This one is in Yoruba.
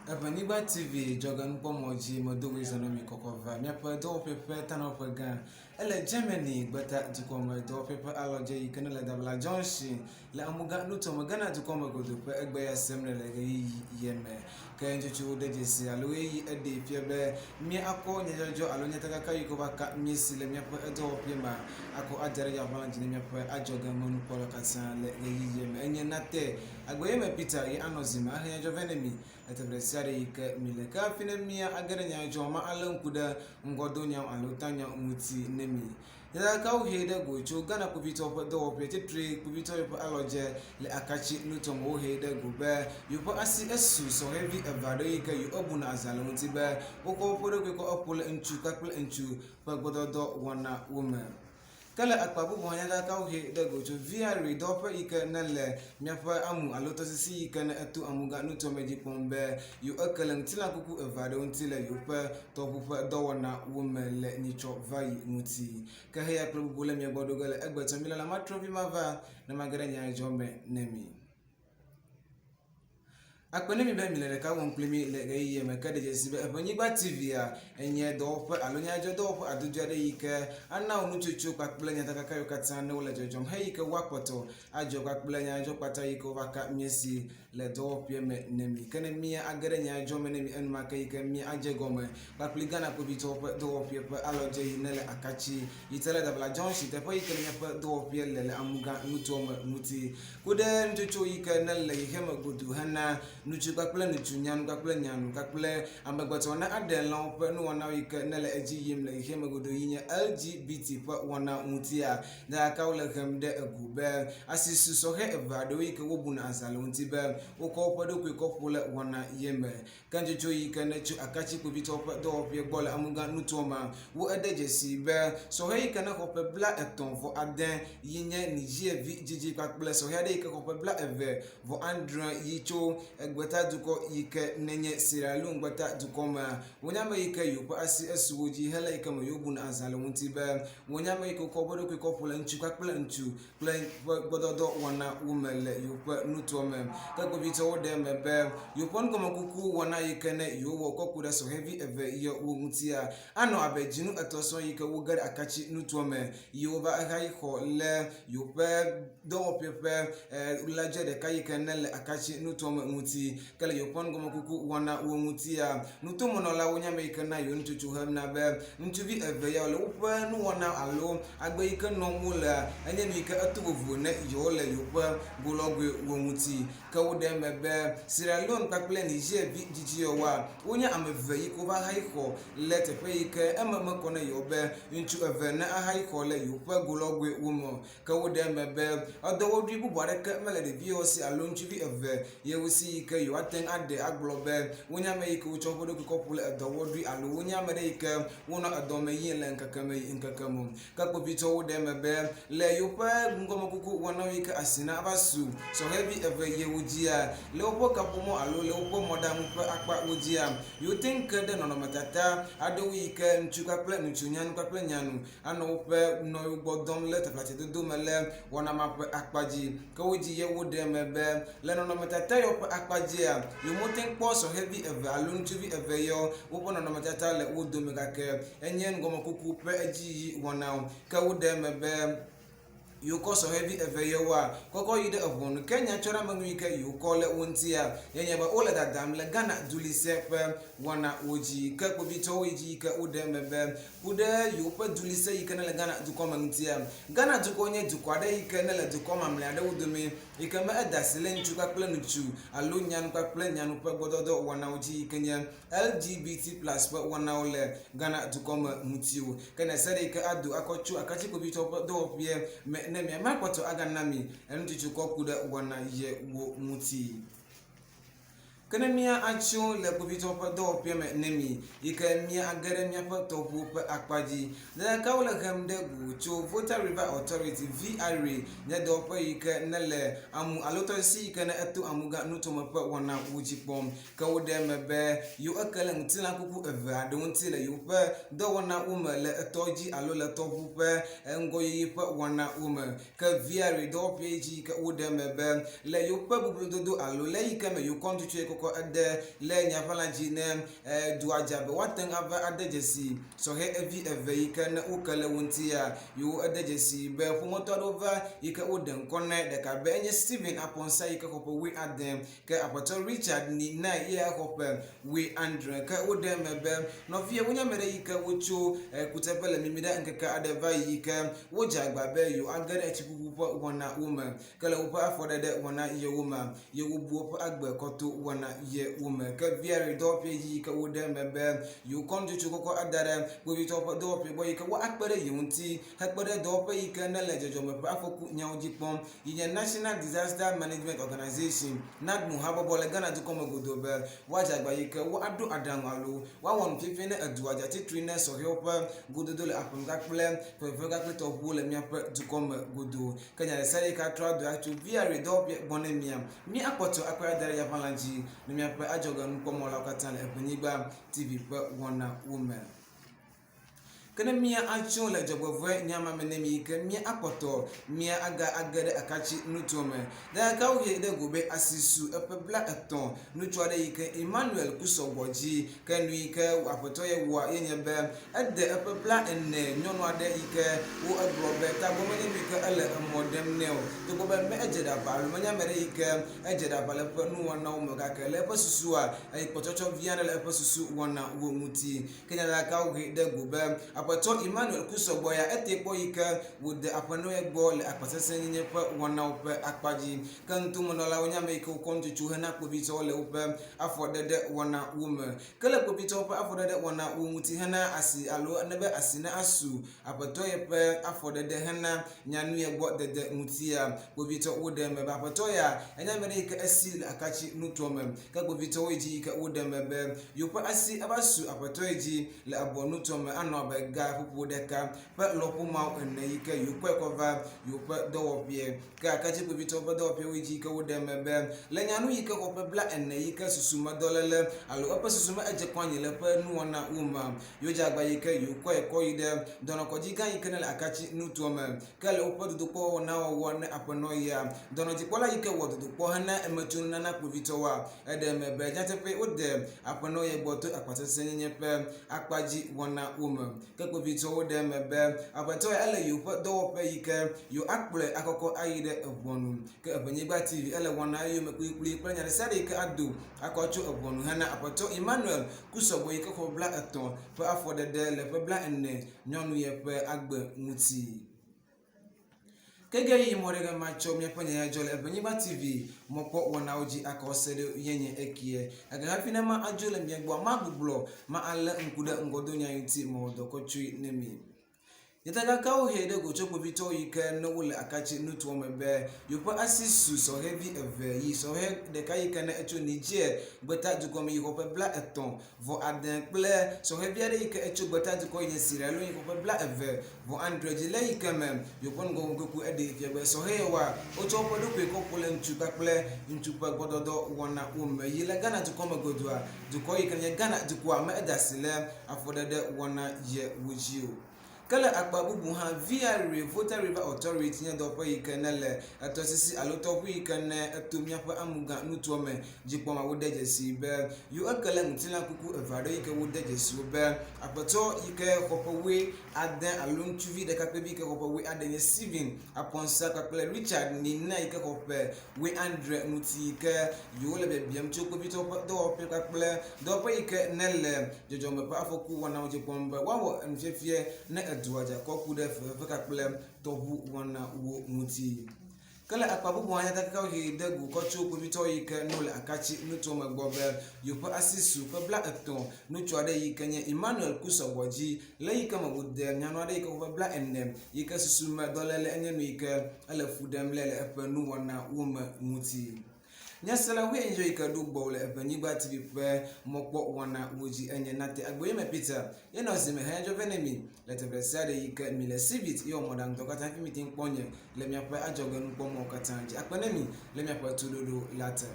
Ewenyigba TV jogan pomoji modowe zanomi kokova miapa do pepe tano pega ele Germany bata dukoma do pepe aloje ikene le dabla Johnson le amuga nuto magana dukoma godo pe egbe ya semne le yeme kenjo chu de jesi alo yi ede piebe mi akọ nyajojo alo nyataka kai ko baka mi sile miapa do piema ako ajare ya bana jini miapa ajogan monu polo katsan le yeme enye nate agbe me Peter yi anozima ahnya jovenemi etebresiare yike mileka finemia agaranya joma alankuda ngodonya alotanya muti nemi ya ka uhede gocho gana kubito do petetre kubito aloje le akachi nutom uhede gobe yupo asi esu so heavy evado yike yu obuna azalonti be okoporo ko opole enchu kakple enchu pagododo wana woman kala akpabu bonya da ka uhe da gocho viare dopa ike nale miafa amu aloto sisi ike na etu amuga nuto meji pombe yu akalang tila kuku evado ntile yupa topupa dowana wumele nicho vai muti ka heya klubu bole mi bodogale egbeto milala matrofi mava na magaranya jombe nemi akpene mi be milere ka won plemi le ye me ka de jesi be Ewenyigba TV a enye do pe alonya jo do pe adujare yike ana onu chuchu kwa plenya taka kayo katan ne wala jojom he yike wapoto ajo kwa plenya jo pata yike waka miesi le do pe me nemi kene mi agere nya jo me nemi en maka yike mi aje gome kwa pligana ko bito pe do pe aloje nele akachi yitele da bla John shite pe yike nya pe do pe le amuga nuto muti kude chuchu yike nele hema gudu hana nuchu kakple nuchu nyanu kakple ambagbato na adelon pe no wana yike nele eji yim le hema gudu yinya LGBT pe wana mutia da kawle hem de agube asisu so he evado yike wobuna azalo ntibe uko podo ko pole wana yeme kanjo cho yike na chu akachi ko bito pe do pe gbole amuga nutoma wo edejesi be so he yike na ko pe bla eton vo aden yinya nigie vi jiji kakple so he de yike ko pe bla eve vo andra yicho egbeta duko yike nenye siralu ngbeta dukoma wonyama yike yupo asi esuwoji hele yike mo yobun azalo ntibe wonyama yike ko bodo ko pole nchu kakple nchu plan gododo wana umele yupo nutoma kako bito wode mebe yupon ko makuku wana yike ne yowo kokuda so heavy eve ye wumutia ano abejinu atoso yike wogare akachi nutoma yoba ahai ko le yupe do pepe ulaje de kayike nele akachi nutoma muti kala yupon ko makuku wana wumutia nutomo no la wonyama yike na yo ntuchu hamna be ntubi eve ya le upe nu wana alo agbe yike no mula enye yike atubu ne yo le yupe gologwe wumuti ka wode mebe Sierra Leone kakple Niger bi jiji yowa wonya ameve yiko ba haiko lete pe yike ememe kone yobe ntu eve na haiko le yupe gologwe womo ka wode mebe odowodri bubare ka melede bi osi alonchu bi eve yewusi yike yo aten ade aglobe wonya me yike ucho bodo ko pule odowodri alo wonya me yike wona adome yin le nkakame nkakamu ka ko bito wode mebe le yupe ngomo kuku wona yike asina abasu so heavy eve yewujia leopo kapomo alo leopo modamu pe akpa wujia you think de no matata ado yike nchu kakple nchu nyanu kakple nyanu ano pe no gbodom le taflate do mele wona mape akpaji ka wuji ye wode mebe le no matata yo pe akpaji a you mo think po so heavy eve alo nchu bi eve yo wopo no matata le wodo megake enye ngomo kuku pe eji wona ka wode mebe you call so heavy eve yewa koko yide abon Kenya chora manwike you call wontia yenye ba ole da dam le Ghana duli sepe wana oji ka ko bito oji ka ode mebe ude you pa duli se yike na le Ghana du koma ntia Ghana du ko nye du kwade yike na le du koma mle ada udome yike ma edasile nchu ka plan nchu alo nyan ka plan nyanu pa gododo wana oji Kenya LGBT+ pa wana ole Ghana du koma mutio kana sare ka adu akochu akachi ko bito do pie ne me makwato aga nami entuchu kokuda wana ye wo muti kana mia acho le kubito pa do peme nemi ika mia agare mia pa topu pa akpaji da kawla gamde gu cho Volta River Authority VRA ne do pa ika nele amu aloto si ika na etu amuga nutoma pa wana wujipom kawde mebe yu akala mtila kuku eve adon tile yu pa do wana uma le etoji alo le topu pa ngoyi pa wana uma ka VRA do peji ka wode mebe le yu pa bubudodo alo le ika me yu kontu koko ade le nya falanji ne duaja be waten ava ade jesi so he evi eve yike na ukale wonti ya yo ade jesi be fumoto over yike oden konne de ka be enye Steven aponsa yike kopo we adem ke apoto Richard ni na ye kopo we Andre ke odem mebe no vie wonya mere yike wocho kutepele mimida nkeka adeva yike woja gba be yo agere echikugu wona woman kele upa afodede wona ye woman ye wobu agbe koto wona ye woman ke viere dope yike odem mebe yo konju chukoko adare bobi topo dope boy yike wa akpere yunti akpere dope yike na lejojo mebe afoku nyawji pom ye National Disaster Management Organization nadmu habobole Ghana dukomo godobe waja gba yike wa adu adanwalu wa won fifine aduaja titrine so help gododole apungakple fefegakple topule miape dukomo godo kanya sare ka trado achu viare dope bonemia mi apoto akwara dare ya falanji no miape ajoga nkomo la katan Ewenyigba TV pe wona woman kana mia acho la jabove nyama menemi ke mia apoto mia aga agade akachi nutome da ka uhe de gobe asisu epebla eton nutuade yike Emmanuel kusoboji kanu yike apoto ye wa yenyebe ede epebla enne nyono ade yike wo ebrobe ta bo menemi ke ele modem neo to gobe me ejeda balu manya mere yike ejeda bale pe nu wana o mega kele pe susu a e potocho viana le pe susu wana wo muti kenya da ka uhe de gobe apoto Emmanuel kusoboya etepo yike wude apano egbo le apasese nyenye pe wana ope akpaji kantu monola wonya me ke kontu chuhena kobito le ope afodede wana wume kele kobito ope afodede wana wumuti hena asi alo nebe asina asu apato ye pe afodede hena nyanu egbo dede mutia kobito wude mebe apato ya enya mere yike asi akachi nutome ka kobito weji yike wude mebe yopa asi abasu apato eji le abonutome anobe ga deka pe lokuma enne yike yukwe kova yukwe dowopie ka kachi pobito pe dowopie wiji ke wode mebe le nyanu yike ope bla enne yike susuma dolele alo ope susuma eje kwanyele pe nuwana uma yoja gba yike yukwe koide dono koji gan yike le akachi nutuome kale ope dudukpo na wo ne apeno ya dono jikola yike wodudukpo hana emetun na pobito wa ede mebe jatepe ode apeno ye gboto apatese nyenye pe akpaji wana uma ke pobito wode mebe abato ele yu do pe yike yu akple akoko ayide ebonu ke Ewenyigba TV ele wana yu mekuli planya sare ke adu akocho ebonu hana abato Emmanuel kusobo yike ko bla eton pe afodede le pe bla enne nyonu ye pe agbe muti kege yi morega macho mi panya jole Ewenyigba TV mopo wona oji akosede yenye ekie aga hafina ma ajole mi egbo magublo ma alle nkuda ngodo nya yuti mo dokochui nemi yataga ka ohede go chokpo bito yike no wole akachi nutu omebe yopa asisu so heavy eve yi so he de ka yike na echo nije gbeta dukom yi hope bla eton vo aden ple so heavy ade yike echo gbeta duko yin siralo yi hope bla eve vo 100 le yike mem yopon go goku ede ifebe so he wa o chopo do pe ko pole nchuka ple nchupa gododo wona umme yi le Ghana dukom godua duko yike nye Ghana dukwa ma edasile afodede wona ye wujio kala akbabubu ha via voter river authority nya dopo yikenele atosisi alotopu yikene atumya pa amuga nutuome jipoma wodeje sibe yu akala mutila kuku evado yike wodeje sibe apato yike kopowe aden aluntuvi de kapebi ke kopowe aden Steven aponsa kakle Richard ni na yike kope we Andre mutike yu le bebiam choko bito do pe kakle dopo yike nele jojome pa afoku wana ojipomba wawo nfefie na duaja kokude feka plem tobu wana wo muti kala akpabubu anya takaka hide gu kochu kubito yike nole akachi nuto magbobe yopa asisu pe bla eton nuto ade yike nye Emmanuel kusoboji le yike magude nyano ade yike ko bla ennem yike susu ma dolele enye no yike ala fudem lele epenu wana wo muti nyasala we enjoy kadu bole Ewenyigba TV pe mokpo wana woji enye nate agboyeme Peter yeno zime hanjo venemi letebresade yike mile sibit yo modang tokata fi meeting ponye le miape ajogen pomo katanje akpenemi le miape tudodo late